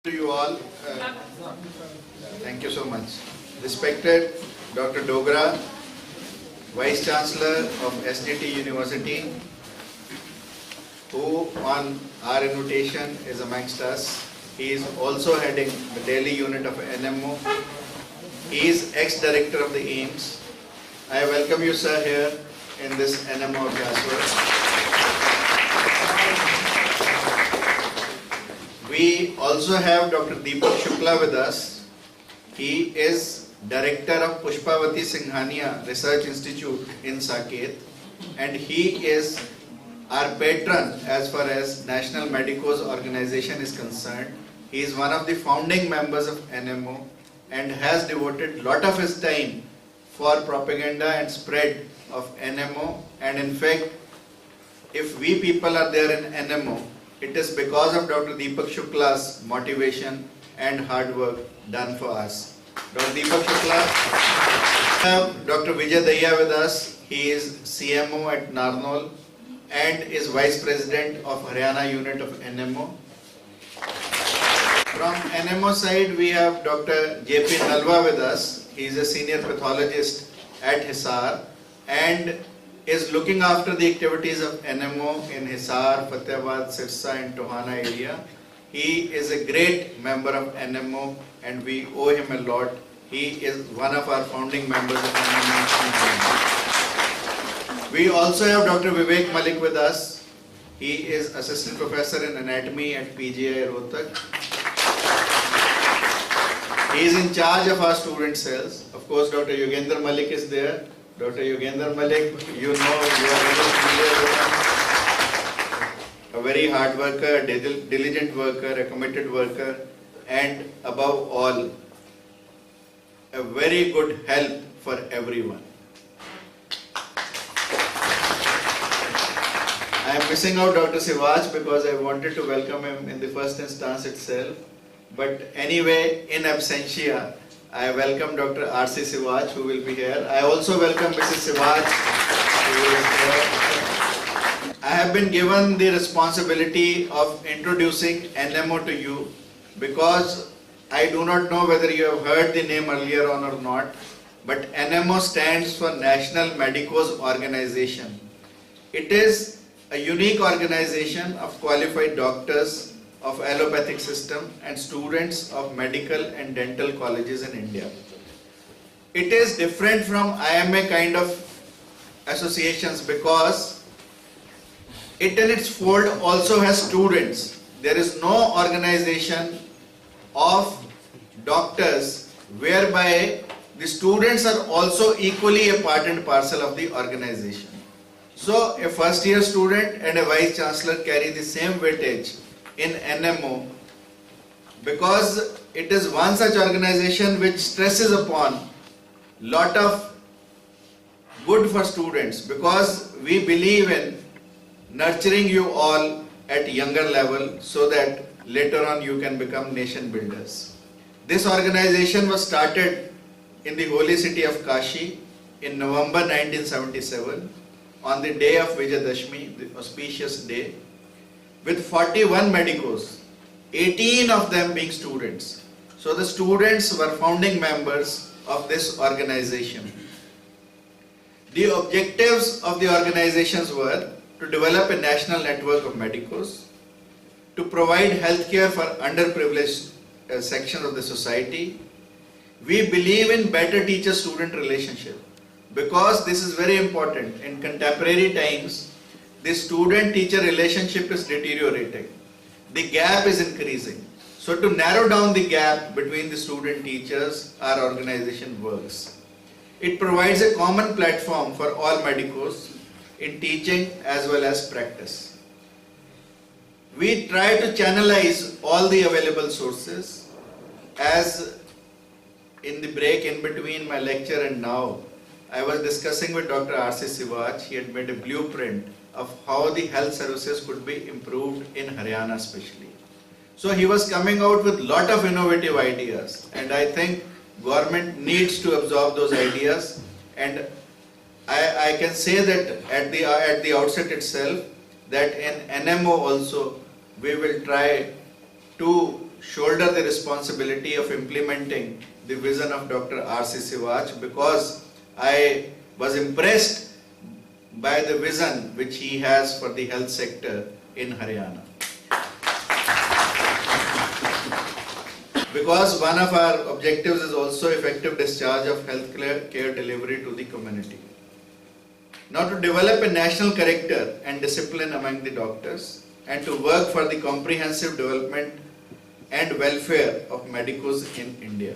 To you all, thank you so much. Respected Dr. Dogra, Vice Chancellor of SDT University, who on our invitation is amongst us. He is also heading the Delhi unit of NMO. He is ex-director of the AIIMS. I welcome you, sir, here in this NMO Abhyasvarg. We also have Dr. Deepak Shukla with us. He is Director of Pushpavati Singhania Research Institute in Saket, and he is our patron as far as National Medicos organization is concerned. He is one of the founding members of NMO and has devoted a lot of his time for propaganda and spread of NMO, and in fact, if we people are there in NMO, it is because of Dr. Deepak Shukla's motivation and hard work done for us. Dr. Deepak Shukla, we have Dr. Vijay Daya with us. He is CMO at Narnaul and is Vice President of Haryana unit of NMO. From NMO side, we have Dr. JP Nalwa with us. He is a senior pathologist at Hisar and is looking after the activities of NMO in Hisar, Fatehbad, Sirsa and Tohana area. He is a great member of NMO and we owe him a lot. He is one of our founding members of NMO. We also have Dr. Vivek Malik with us. He is Assistant Professor in Anatomy at PGI Rohtak. He is in charge of our student cells. Of course, Dr. Yogendra Malik is there. Dr. Yogendra Malik, you know, you are very familiar with him. A very hard worker, diligent worker, a committed worker, and above all, a very good help for everyone. I am missing out Dr. Sivaj because I wanted to welcome him in the first instance itself. But anyway, in absentia, I welcome Dr. R.C. Sivaj, who will be here. I also welcome Mrs. Sivaj, who is here. I have been given the responsibility of introducing NMO to you because I do not know whether you have heard the name earlier on or not, but NMO stands for National Medicos Organization. It is a unique organization of qualified doctors of allopathic system and students of medical and dental colleges in India. It is different from IMA kind of associations because it in its fold also has students. There is no organization of doctors whereby the students are also equally a part and parcel of the organization. So a first year student and a vice chancellor carry the same weightage in NMO because it is one such organization which stresses upon lot of good for students because we believe in nurturing you all at younger level so that later on you can become nation builders. This organization was started in the holy city of Kashi in November 1977 on the day of Vijayadashmi, the auspicious day, with 41 medicos, 18 of them being students. So the students were founding members of this organization. The objectives of the organizations were to develop a national network of medicos, to provide healthcare for underprivileged sections of the society. We believe in better teacher-student relationship because this is very important. In contemporary times, the student-teacher relationship is deteriorating. The gap is increasing. So to narrow down the gap between the student-teachers, our organization works. It provides a common platform for all medicos in teaching as well as practice. We try to channelize all the available sources. As in the break in between my lecture and now, I was discussing with Dr. R.C. Sivaj. He had made a blueprint of how the health services could be improved in Haryana especially. So he was coming out with lot of innovative ideas and I think government needs to absorb those ideas, and I can say that at the outset itself that in NMO also we will try to shoulder the responsibility of implementing the vision of Dr. R.C. Siwach, because I was impressed by the vision which he has for the health sector in Haryana. Because one of our objectives is also effective discharge of health care delivery to the community. Now, to develop a national character and discipline among the doctors, and to work for the comprehensive development and welfare of medicos in India.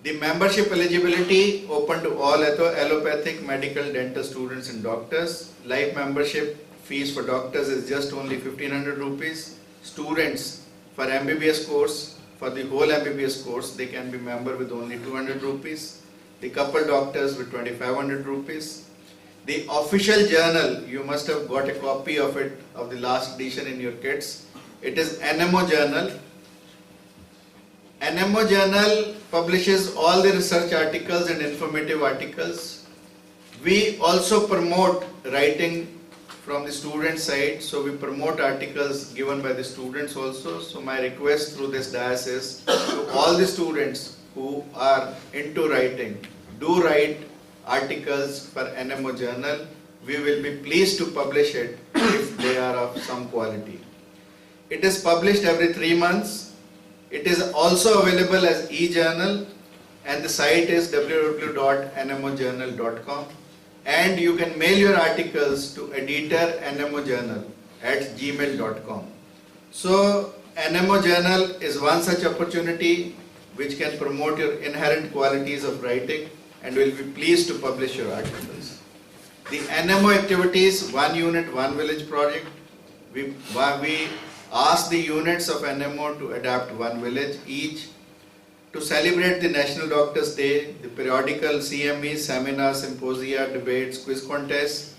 The membership eligibility open to all allopathic, medical, dental students and doctors. Life membership fees for doctors is just only 1500 rupees. Students for MBBS course, for the whole MBBS course, they can be member with only 200 rupees. The couple doctors with 2500 rupees. The official journal, you must have got a copy of it, of the last edition in your kits. It is NMO Journal. NMO Journal publishes all the research articles and informative articles. We also promote writing from the student side, so we promote articles given by the students also. So my request through this dais is to all the students who are into writing, do write articles for NMO Journal. We will be pleased to publish it if they are of some quality. It is published every 3 months. It is also available as e-journal, and the site is www.nmojournal.com, and you can mail your articles to editor@nmojournal@gmail.com. So NMO Journal is one such opportunity which can promote your inherent qualities of writing, and will be pleased to publish your articles. The NMO activities, one unit, one village project. We ask the units of NMO to adapt one village each. To celebrate the National Doctors Day, the periodical CME, seminars, symposia, debates, quiz contests.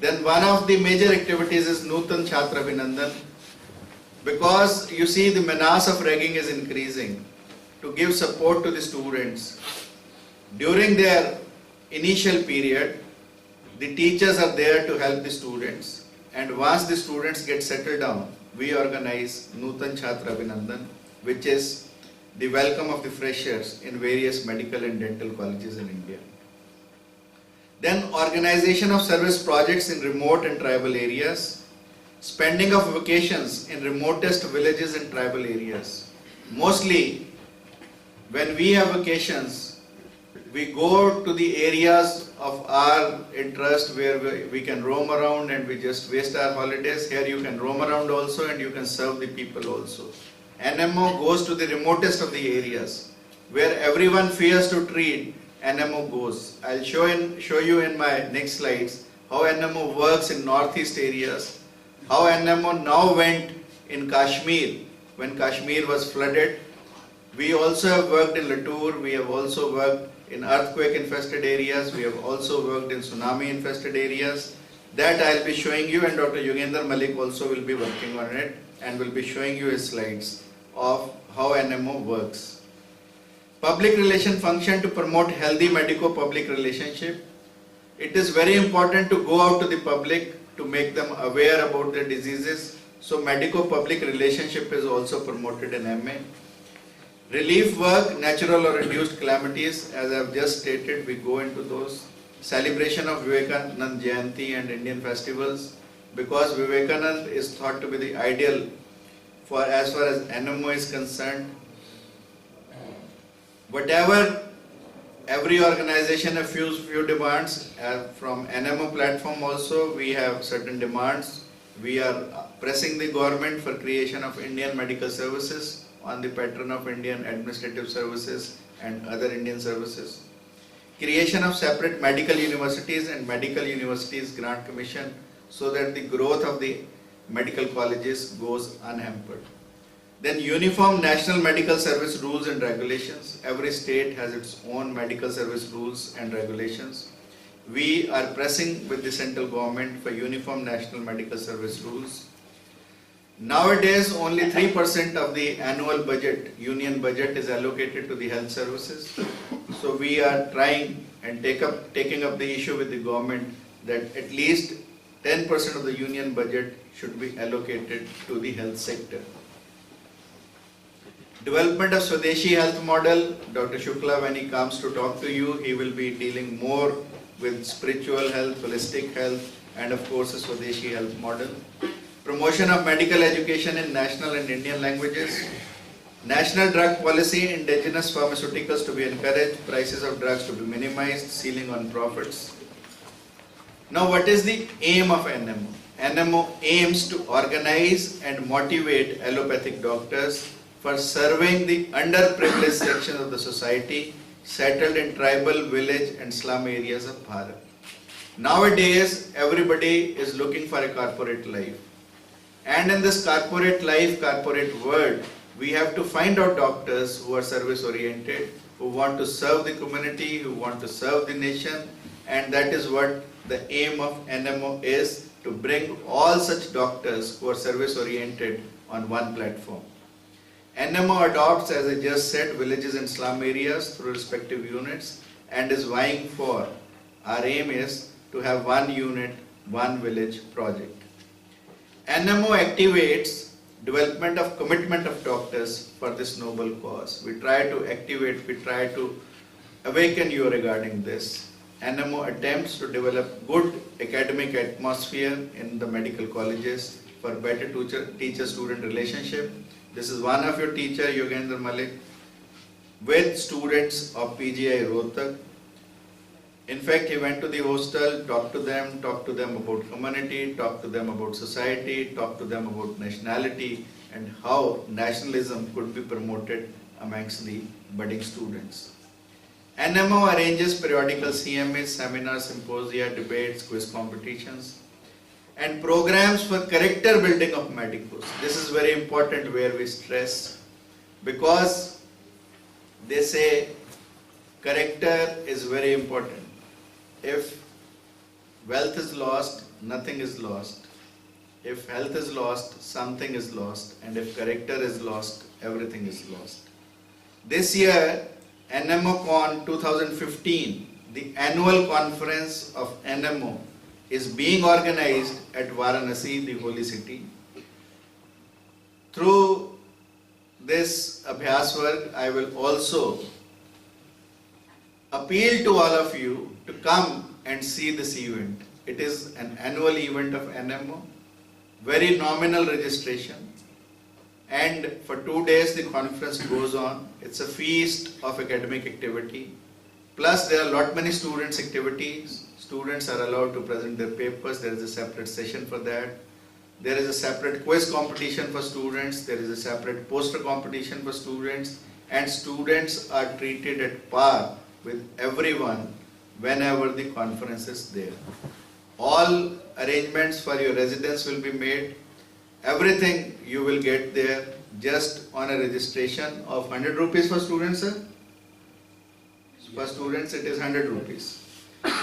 Then one of the major activities is Nutan Chhatra Abhinandan. Because you see the menace of ragging is increasing. To give support to the students, during their initial period, the teachers are there to help the students, and once the students get settled down, we organize Nutan Chhatra Abhinandan, which is the welcome of the freshers in various medical and dental colleges in India. Then organization of service projects in remote and tribal areas, spending of vacations in remotest villages and tribal areas. Mostly when we have vacations, we go to the areas of our interest where we can roam around and we just waste our holidays. Here you can roam around also and you can serve the people also. NMO goes to the remotest of the areas where everyone fears to treat. NMO goes. I'll show you in my next slides how NMO works in northeast areas, how NMO now went in Kashmir when Kashmir was flooded. We also have worked in Latur, we have also worked in earthquake infested areas, we have also worked in tsunami infested areas. That I'll be showing you, and Dr. Yogendra Malik also will be working on it and will be showing you his slides of how NMO works. Public relation function to promote healthy medico-public relationship. It is very important to go out to the public to make them aware about their diseases. So medico-public relationship is also promoted in MA. Relief work, natural or induced calamities, as I have just stated, we go into those. Celebration of Vivekanand Jayanti and Indian festivals, because Vivekanand is thought to be the ideal for as far as NMO is concerned. Whatever, every organization has few demands. From NMO platform also we have certain demands. We are pressing the government for creation of Indian medical services on the pattern of Indian administrative services and other Indian services. Creation of separate medical universities and medical universities grant commission so that the growth of the medical colleges goes unhampered. Then uniform national medical service rules and regulations. Every state has its own medical service rules and regulations. We are pressing with the central government for uniform national medical service rules. Nowadays, only 3% of the annual budget, union budget, is allocated to the health services. So we are trying and taking up the issue with the government that at least 10% of the union budget should be allocated to the health sector. Development of Swadeshi health model. Dr. Shukla, when he comes to talk to you, he will be dealing more with spiritual health, holistic health, and of course a Swadeshi health model. Promotion of medical education in national and Indian languages. National drug policy, indigenous pharmaceuticals to be encouraged, prices of drugs to be minimized, ceiling on profits. Now what is the aim of NMO? NMO aims to organize and motivate allopathic doctors for serving the underprivileged sections of the society settled in tribal, village and slum areas of Bharat. Nowadays, everybody is looking for a corporate life. And in this corporate life, corporate world, we have to find out doctors who are service oriented, who want to serve the community, who want to serve the nation, and that is what the aim of NMO is, to bring all such doctors who are service oriented on one platform. NMO adopts, as I just said, villages and slum areas through respective units and is vying for, our aim is to have one unit, one village project. NMO activates development of commitment of doctors for this noble cause. We try to activate, we try to awaken you regarding this. NMO attempts to develop good academic atmosphere in the medical colleges for better teacher-student relationship. This is one of your teacher, Yogendra Malik, with students of PGI Rohtak. In fact, he went to the hostel, talked to them about community, talked to them about society, talked to them about nationality and how nationalism could be promoted amongst the budding students. NMO arranges periodical CMAs, seminars, symposia, debates, quiz competitions and programs for character building of medicos. This is very important, where we stress, because they say character is very important. If wealth is lost, nothing is lost. If health is lost, something is lost. And if character is lost, everything is lost. This year, NMOCon 2015, the annual conference of NMO, is being organized at Varanasi, the holy city. Through this Abhyas work, I will also appeal to all of you to come and see this event. It is an annual event of NMO, very nominal registration, and for 2 days the conference goes on. It's a feast of academic activity, plus there are lot many students activities. Students are allowed to present their papers. There is a separate session for that. There is a separate quiz competition for students. There is a separate poster competition for students, and students are treated at par with everyone whenever the conference is there. All arrangements for your residence will be made. Everything you will get there just on a registration of 100 rupees for students, sir? For students it is 100 rupees.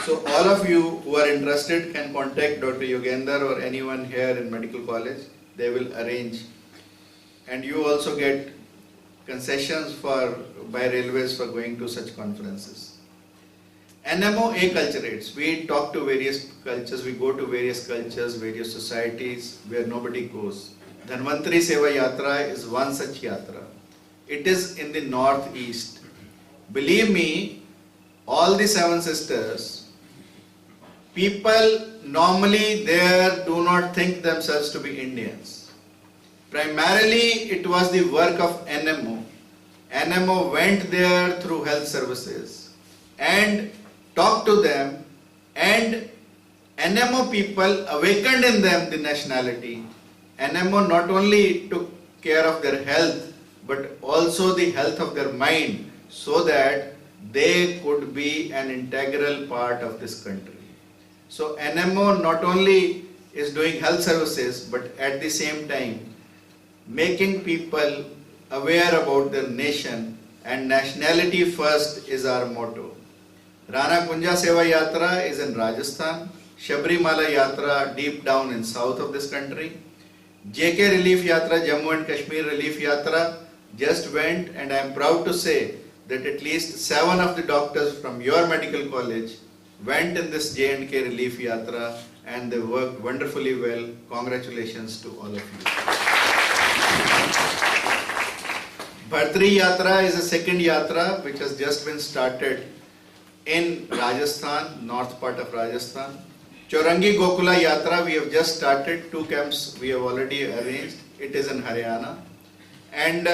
So all of you who are interested can contact Dr. Yogendra or anyone here in medical college. They will arrange. And you also get concessions by railways for going to such conferences. NMO Acculturates. We talk to various cultures, we go to various cultures, various societies where nobody goes. Dhanvantari Seva Yatra is one such yatra. It is in the northeast. Believe me, all the seven sisters, people normally there do not think themselves to be Indians. Primarily it was the work of NMO. NMO went there through health services and talked to them, and NMO people awakened in them the nationality. NMO not only took care of their health but also the health of their mind, so that they could be an integral part of this country. So NMO not only is doing health services but at the same time making people aware about their nation, and nationality first is our motto. Rana Kunja Seva Yatra is in Rajasthan, Shabrimala Yatra deep down in south of this country, JK Relief Yatra, Jammu and Kashmir Relief Yatra just went, and I am proud to say that at least 7 of the doctors from your medical college went in this J&K Relief Yatra, and they worked wonderfully well. Congratulations to all of you. Bhartri Yatra is a second yatra which has just been started in Rajasthan, north part of Rajasthan. Chaurangi Gokula Yatra we have just started, 2 camps we have already arranged, it is in Haryana. And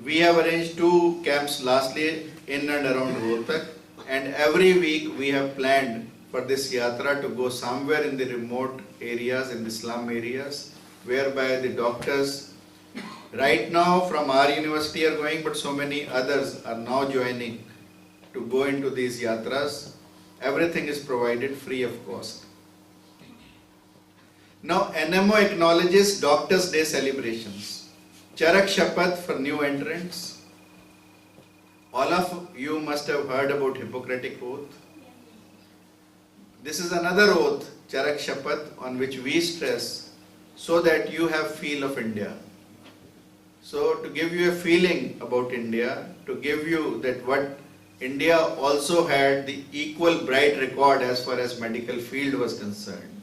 we have arranged 2 camps lastly in and around Rohtak. And every week we have planned for this yatra to go somewhere in the remote areas, in the slum areas, whereby the doctors right now from our university are going, but so many others are now joining to go into these yatras. Everything is provided free of cost. Now NMO acknowledges Doctors' Day celebrations. Charak Shapath for new entrants. All of you must have heard about Hippocratic Oath. This is another oath, Charak Shapath, on which we stress so that you have feel of India. So to give you a feeling about India, to give you that what India also had the equal bright record as far as medical field was concerned.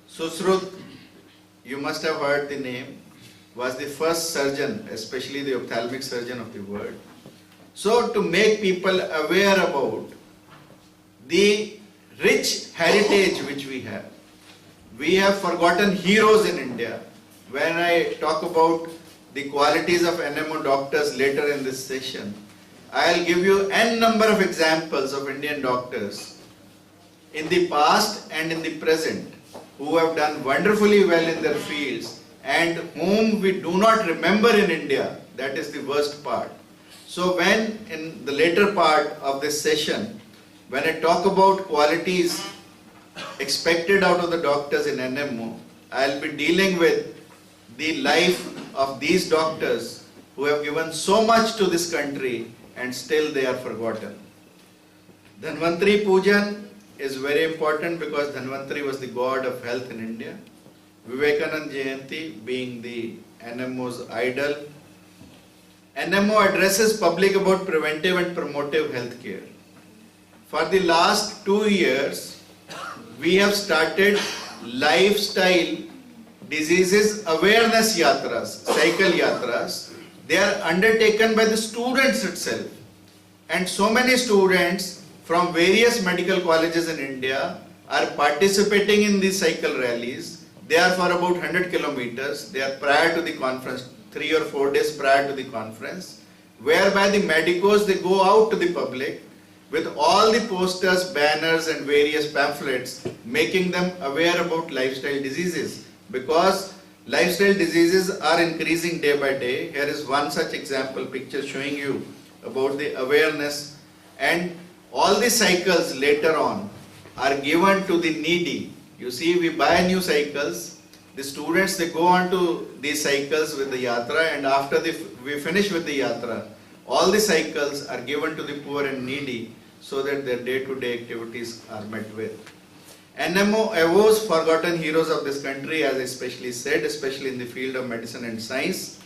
Sushrut, you must have heard the name, was the first surgeon, especially the ophthalmic surgeon of the world. So to make people aware about the rich heritage which we have forgotten heroes in India. When I talk about the qualities of NMO doctors later in this session, I'll give you n number of examples of Indian doctors in the past and in the present who have done wonderfully well in their fields and whom we do not remember in India. That is the worst part. So when in the later part of this session, when I talk about qualities expected out of the doctors in NMO, I'll be dealing with the life of these doctors who have given so much to this country and still they are forgotten. Dhanvantari Pujan is very important because Dhanvantari was the god of health in India. Vivekanand Jayanti being the NMO's idol. NMO addresses public about preventive and promotive health care. For the last 2 years, we have started lifestyle diseases awareness yatras, cycle yatras. They are undertaken by the students itself. And so many students from various medical colleges in India are participating in these cycle rallies. They are for about 100 kilometers. They are prior to the conference, 3 or 4 days prior to the conference, whereby the medicos, they go out to the public with all the posters, banners and various pamphlets, making them aware about lifestyle diseases. Because lifestyle diseases are increasing day by day. Here is one such example picture showing you about the awareness, and all the cycles later on are given to the needy. You see, we buy new cycles, the students, they go on to these cycles with the yatra, and after we finish with the yatra, all the cycles are given to the poor and needy so that their day-to-day activities are met with. NMO avows forgotten heroes of this country, as I especially said, especially in the field of medicine and science.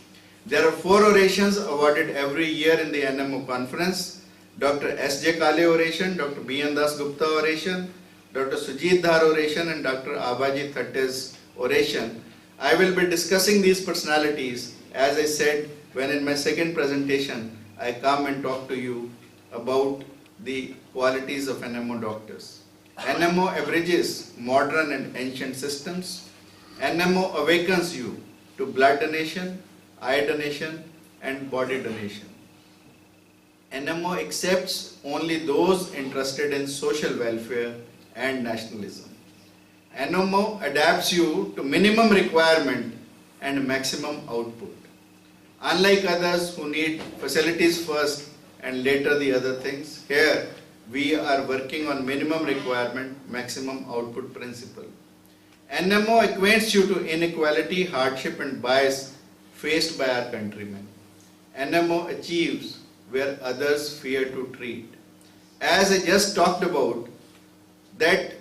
There are 4 orations awarded every year in the NMO conference. Dr. S.J. Kale oration, Dr. B.N. Das Gupta oration, Dr. Sujit Dhar oration and Dr. Abaji Thatte's oration. I will be discussing these personalities, as I said, when in my second presentation I come and talk to you about the qualities of NMO doctors. NMO averages modern and ancient systems. NMO awakens you to blood donation, eye donation and body donation. NMO accepts only those interested in social welfare and nationalism. NMO adapts you to minimum requirement and maximum output. Unlike others who need facilities first and later the other things, here we are working on minimum requirement, maximum output principle. NMO acquaints you to inequality, hardship and bias faced by our countrymen. NMO achieves where others fear to treat. As I just talked about, that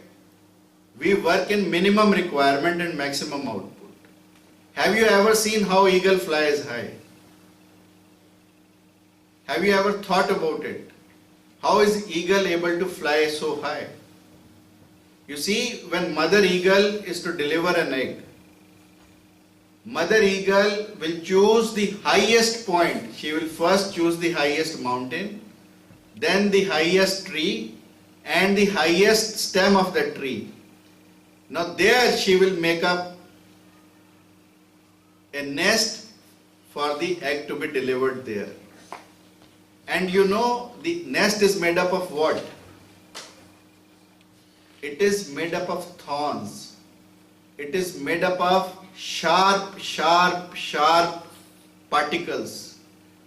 we work in minimum requirement and maximum output. Have you ever seen how eagle flies high? Have you ever thought about it? How is eagle able to fly so high? You see, when mother eagle is to deliver an egg, Mother eagle will choose the highest point. She will first choose the highest mountain, then the highest tree and the highest stem of the tree. Now there she will make up a nest for the egg to be delivered there. And you know the nest is made up of what? It is made up of thorns. It is made up of sharp particles.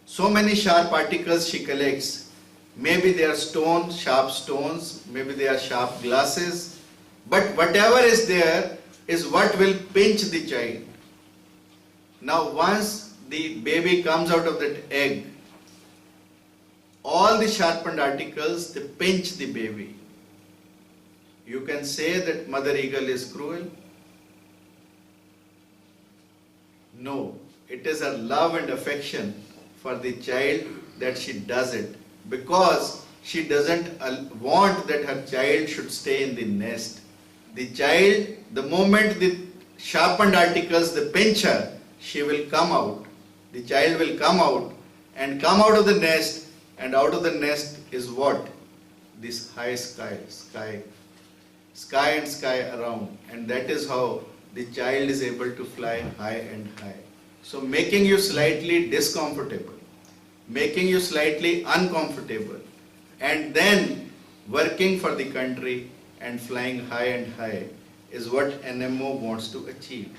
So many sharp particles she collects. Maybe they are stones, sharp stones, maybe they are sharp glasses, but whatever is there is what will pinch the child. Now once the baby comes out of that egg, all the sharpened articles, they pinch the baby. You can say that mother eagle is cruel? No, it is her love and affection for the child that she does it, because she doesn't want that her child should stay in the nest. The child, the moment the sharpened articles, the pinch her, she will come out. The child will come out and come out of the nest, and out of the nest is what? This high sky and sky around, and that is how the child is able to fly high and high. So making you slightly discomfortable, making you slightly uncomfortable, and then working for the country and flying high and high is what NMO wants to achieve.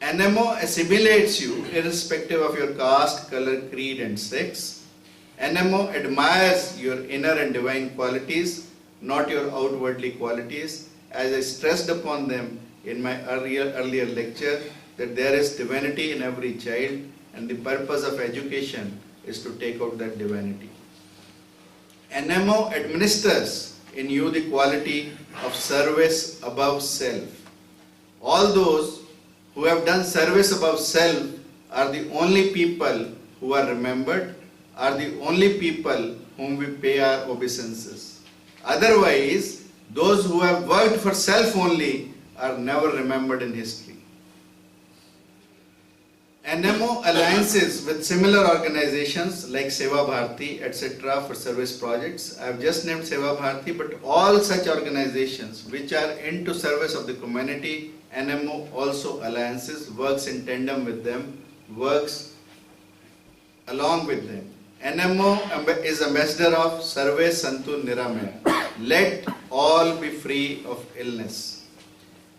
NMO assimilates you irrespective of your caste, color, creed and sex. NMO admires your inner and divine qualities, not your outwardly qualities, as I stressed upon them in my earlier lecture, that there is divinity in every child, and the purpose of education is to take out that divinity. NMO administers in you the quality of service above self. All those who have done service above self are the only people who are remembered, are the only people whom we pay our obeisances. Otherwise, those who have worked for self only are never remembered in history. NMO alliances with similar organizations like Seva Bharati, etc. for service projects. I have just named Seva Bharati, but all such organizations which are into service of the community, NMO also alliances, works in tandem with them, works along with them. NMO is ambassador of Sarve Santu Niramaya. Let all be free of illness.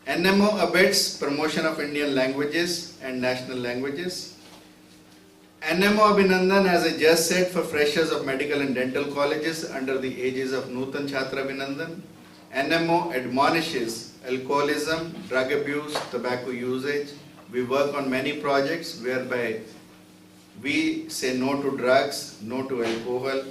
NMO abets promotion of Indian languages and national languages. NMO Abhinandan, as I just said, for freshers of medical and dental colleges under the ages of Nutan Chhatra Abhinandan. NMO admonishes alcoholism, drug abuse, tobacco usage. We work on many projects whereby we say no to drugs, no to alcohol,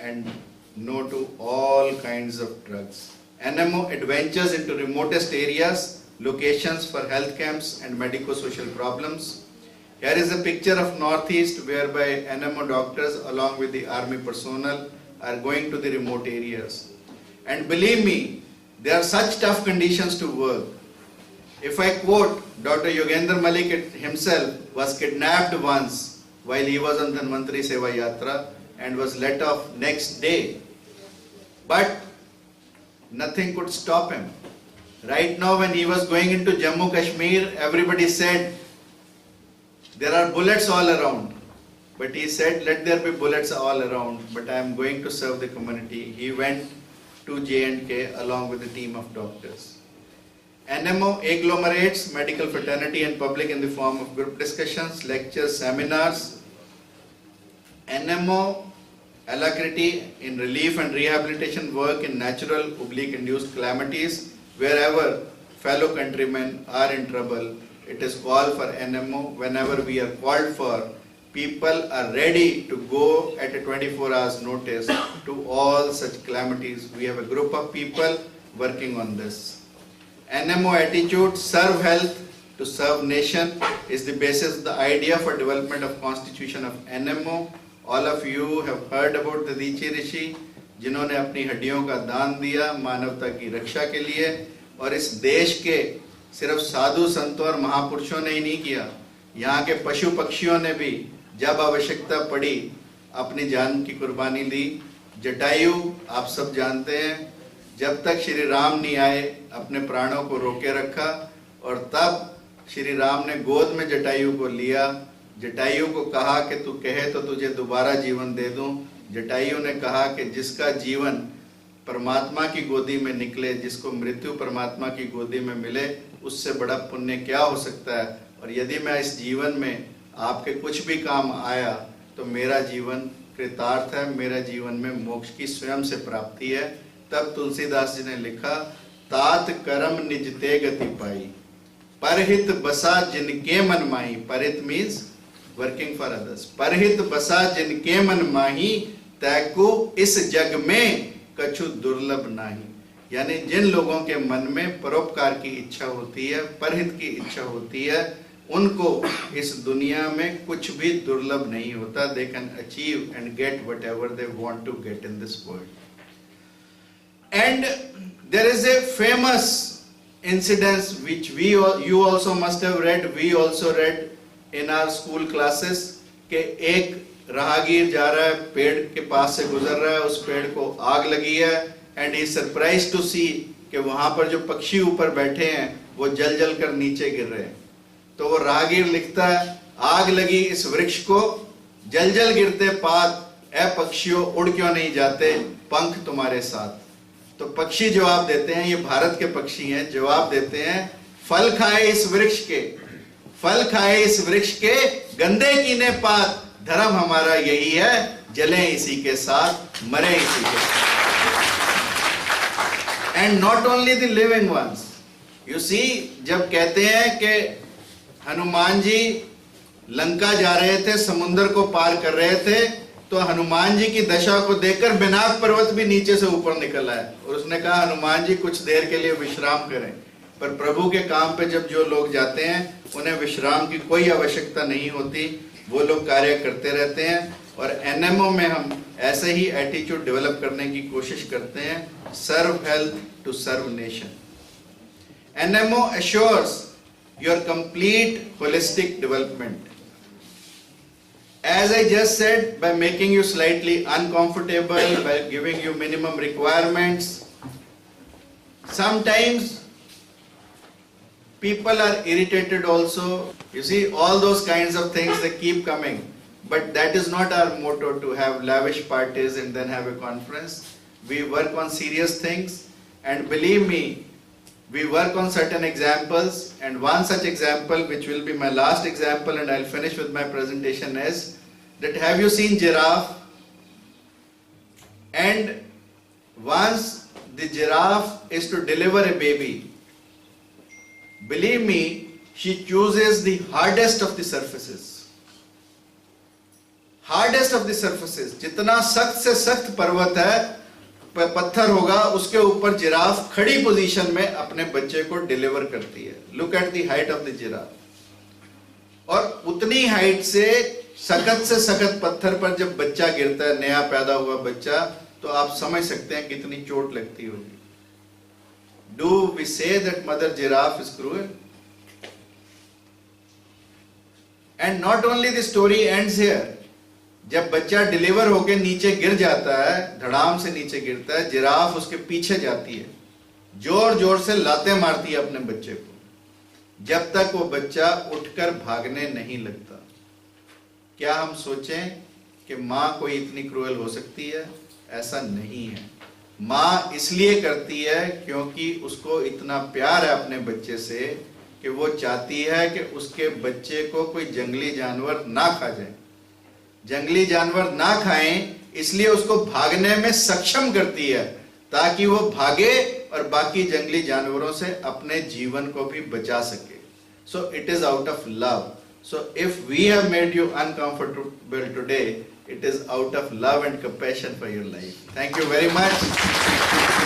and no to all kinds of drugs. NMO adventures into remotest areas, locations for health camps and medico-social problems. Here is a picture of Northeast whereby NMO doctors along with the army personnel are going to the remote areas. And believe me, there are such tough conditions to work. If I quote, Dr. Yogendra Malik himself was kidnapped once while he was on Dhanvantari Seva Yatra and was let off next day. But nothing could stop him. Right now when he was going into Jammu Kashmir, everybody said, there are bullets all around. But he said, let there be bullets all around, but I am going to serve the community. He went to J&K along with a team of doctors. NMO agglomerates medical fraternity and public in the form of group discussions, lectures, seminars. NMO alacrity in relief and rehabilitation work in natural/induced calamities. Wherever fellow countrymen are in trouble, it is called for NMO. Whenever we are called for, people are ready to go at a 24 hours notice to all such calamities. We have a group of people working on this. NMO attitude, serve health to serve nation, is the basis of the idea for development of constitution of NMO. All of you have heard about the Dichi Rishi, जिन्होंने अपनी हड्डियों का दान दिया मानवता की रक्षा के लिए, और इस देश के सिर्फ साधु संतों और महापुरुषों ने ही नहीं किया, यहाँ के पशु पक्षियों ने भी जब आवश्यकता पड़ी अपनी जान की कुर्बानी दी। जटायु आप सब जानते हैं, जब तक श्री राम नहीं आए अपने प्राणों को रोके रखा, और तब श्री राम ने गोद में जटायु को लिया। जटायु को कहा कि तू कहे तो तुझे दोबारा जीवन दे दूं। जटायु ने कहा कि जिसका जीवन परमात्मा की गोदी में निकले, जिसको मृत्यु परमात्मा की गोदी में मिले, उससे बड़ा पुण्य क्या हो सकता है। और यदि मैं इस जीवन में आपके कुछ भी काम आया तो मेरा जीवन कृतार्थ है, मेरा जीवन में मोक्ष की स्वयं से प्राप्ति है। तब तुलसीदास जी ने लिखा, तात कर्म निज ते गति पाई, परहित बसा जिनके मन माही। परहित मीन्स वर्किंग फॉर अदर्स। परहित बसा जिनके मन माही, तैको इस जग में कछु दुर्लभ नाही। यानी जिन लोगों के मन में परोपकार की इच्छा होती है, परहित की इच्छा होती है, उनको इस दुनिया में कुछ भी दुर्लभ नहीं होता। They can achieve and get whatever they want to get in this world. And there is a famous incident which you also must have read, we also read in our school classes, कि एक राहगीर जा रहा है, पेड़ के पास से गुजर रहा है, उस पेड़ को आग लगी है, and he is surprised to see कि वहां पर जो पक्षी ऊपर बैठे हैं वो जल जल कर नीचे गिर रहे हैं। तो वो राहगीर लिखता है, आग लगी इस वृक्ष को, जल जल गिरते पात, ए पक्षियों उड़ क्यों नहीं जाते, पंख तुम्हारे साथ। तो पक्षी जवाब देते हैं, ये भारत के पक्षी हैं, जवाब देते हैं, फल खाए इस वृक्ष के, फल खाए इस वृक्ष के, गंदे कीने पात, धर्म हमारा यही है, जले इसी के साथ, मरे इसी के साथ। And not only the living ones, you see, जब कहते हैं कि हनुमान जी लंका जा रहे थे, समुद्र को पार कर रहे थे, तो हनुमान जी की दशा को देखकर बिनाक पर्वत भी नीचे से ऊपर निकल आया, और उसने कहा, हनुमान जी कुछ देर के लिए विश्राम करें। पर प्रभु के काम पे जब जो लोग जाते हैं, उन्हें विश्राम की कोई आवश्यकता नहीं होती, वो लोग कार्य करते रहते हैं। और एनएमओ में हम ऐसे ही एटीट्यूड डेवलप करने की कोशिश करते हैं, serve health to serve nation. NMO assures your complete holistic development. As I just said, by making you slightly uncomfortable, by giving you minimum requirements, sometimes people are irritated also. You see, all those kinds of things, they keep coming. But that is not our motto, to have lavish parties and then have a conference. We work on serious things, and believe me, we work on certain examples, and one such example, which will be my last example, and I'll finish with my presentation, is that have you seen giraffe? And once the giraffe is to deliver a baby, believe me, she chooses the hardest of the surfaces. Hardest of the surfaces. जितना सख्त से सख्त पर्वत है, पत्थर होगा, उसके ऊपर जिराफ खड़ी पोजीशन में अपने बच्चे को डिलीवर करती है। Look at the height of the giraffe. और उतनी हाइट से सख्त पत्थर पर जब बच्चा गिरता है, नया पैदा हुआ बच्चा, तो आप समझ सकते हैं कितनी चोट लगती होगी। Do we say that mother giraffe is cruel? And not only the story ends here. जब बच्चा डिलीवर होके नीचे गिर जाता है, धड़ाम से नीचे गिरता है, जिराफ उसके पीछे जाती है, जोर जोर से लाते मारती है अपने बच्चे को, जब तक वो बच्चा उठकर भागने नहीं लगता। क्या हम सोचें कि माँ कोई इतनी क्रूएल हो सकती है? ऐसा नहीं है। माँ इसलिए करती है क्योंकि उसको इतना प्यार है अपने बच्चे से कि वो चाहती है कि उसके बच्चे को कोई जंगली जानवर ना खा जाए। जंगली जानवर ना खाएं, इसलिए उसको भागने में सक्षम करती है, ताकि वो भागे और बाकी जंगली जानवरों से अपने जीवन को भी बचा सके। So it is out of love. So if we have made you uncomfortable today, it is out of love and compassion for your life. Thank you very much.